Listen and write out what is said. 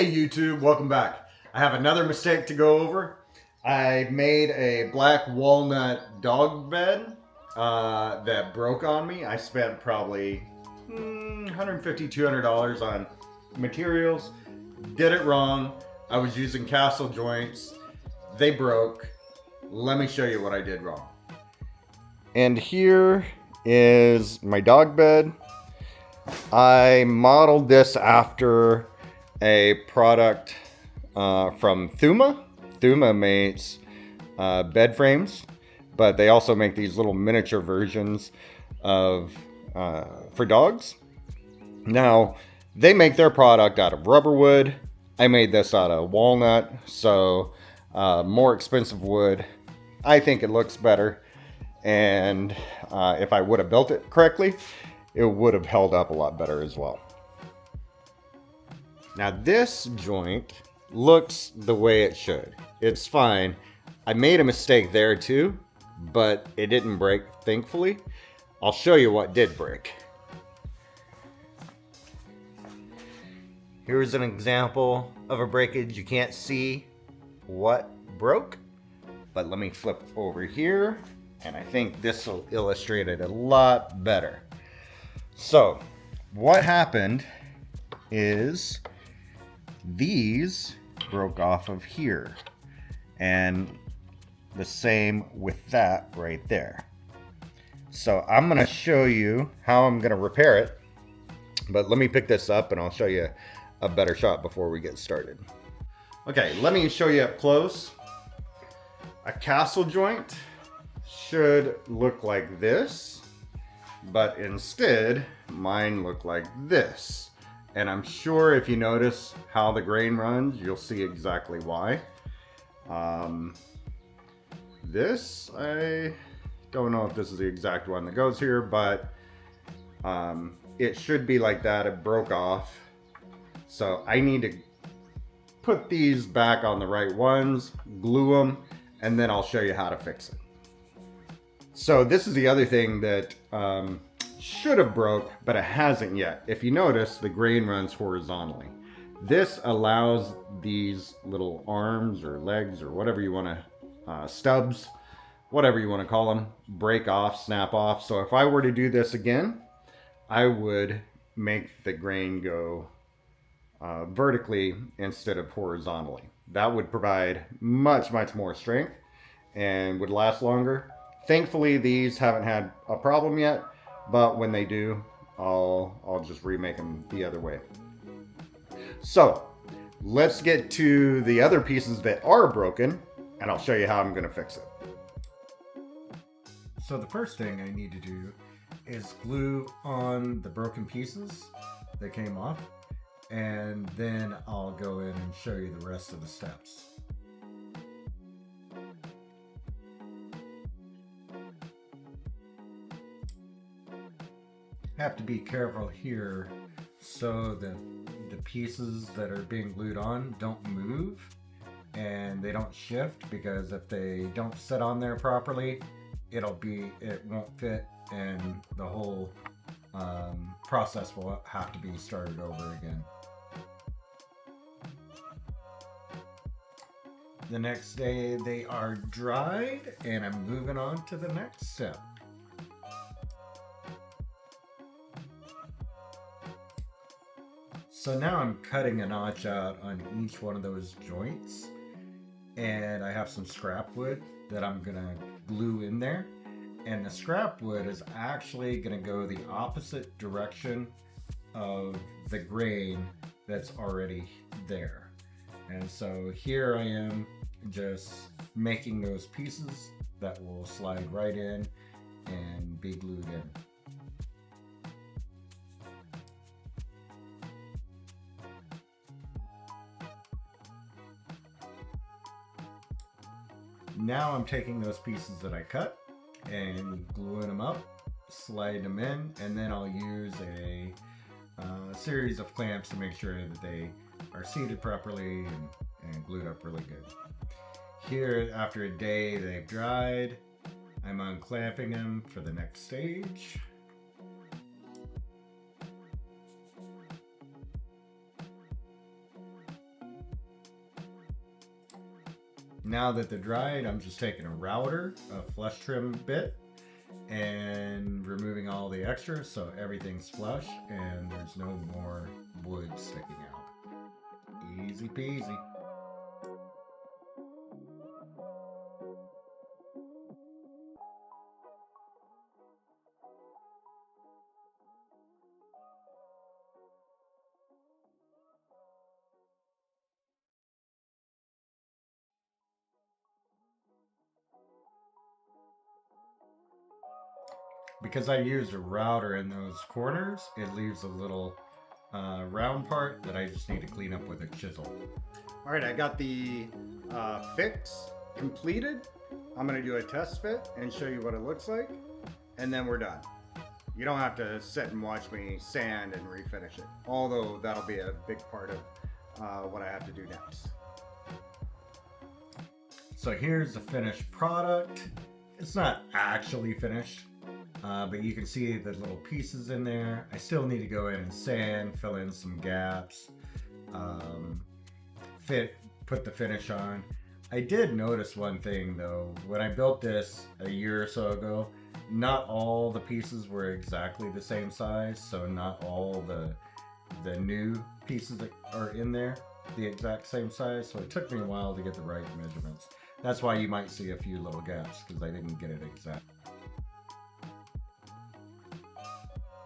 Hey YouTube, welcome back. I have another mistake to go over. I made a black walnut dog bed that broke on me. I spent probably $150, $200 on materials. Did it wrong. I was using castle joints. They broke. Let me show you what I did wrong. And here is my dog bed. I modeled this after a product from Thuma. Thuma makes bed frames, but they also make these little miniature versions of for dogs. Now, they make their product out of rubber wood. I made this out of walnut, so more expensive wood. I think it looks better, and if I would have built it correctly, it would have held up a lot better as well. Now this joint looks the way it should. It's fine. I made a mistake there too, but it didn't break, thankfully. I'll show you what did break. Here's an example of a breakage. You can't see what broke, but let me flip over here, and I think this will illustrate it a lot better. So, what happened is these broke off of here, and the same with that right there. So I'm going to show you how I'm going to repair it, but let me pick this up and I'll show you a better shot before we get started. Okay, let me show you up close. A castle joint should look like this, but instead mine look like this. And I'm sure if you notice how the grain runs, you'll see exactly why. This, I don't know if this is the exact one that goes here, but it should be like that. It broke off. So I need to put these back on the right ones, glue them, and then I'll show you how to fix it. So this is the other thing that should have broke, but it hasn't yet. If you notice, the grain runs horizontally. This allows these little arms or legs or whatever you want to, stubs, whatever you want to call them, break off, snap off. So if I were to do this again, I would make the grain go vertically instead of horizontally. That would provide much more strength and would last longer. Thankfully, these haven't had a problem yet, but when they do, I'll just remake them the other way. So let's get to the other pieces that are broken, and I'll show you how I'm going to fix it. So the first thing I need to do is glue on the broken pieces that came off, and then I'll go in and show you the rest of the steps. Have to be careful here so that the pieces that are being glued on don't move and they don't shift, because if they don't sit on there properly, it won't fit, and the whole process will have to be started over again. The next day they are dried, and I'm moving on to the next step. So now I'm cutting a notch out on each one of those joints, and I have some scrap wood that I'm gonna glue in there, and the scrap wood is actually gonna go the opposite direction of the grain that's already there. And so here I am just making those pieces that will slide right in and be glued in. Now I'm taking those pieces that I cut and gluing them up, sliding them in, and then I'll use a series of clamps to make sure that they are seated properly and glued up really good. Here, after a day they've dried, I'm unclamping them for the next stage. Now that they're dried, I'm just taking a router, a flush trim bit, and removing all the extras so everything's flush and there's no more wood sticking out. Easy peasy. Because I used a router in those corners, it leaves a little round part that I just need to clean up with a chisel. All right, I got the fix completed. I'm gonna do a test fit and show you what it looks like, and then we're done. You don't have to sit and watch me sand and refinish it, although that'll be a big part of what I have to do next. So here's the finished product. It's not actually finished, but you can see the little pieces in there. I still need to go in and sand, fill in some gaps, put the finish on. I did notice one thing though. When I built this a year or so ago, not all the pieces were exactly the same size, so not all the new pieces that are in there the exact same size, so it took me a while to get the right measurements. That's why you might see a few little gaps, because I didn't get it exact.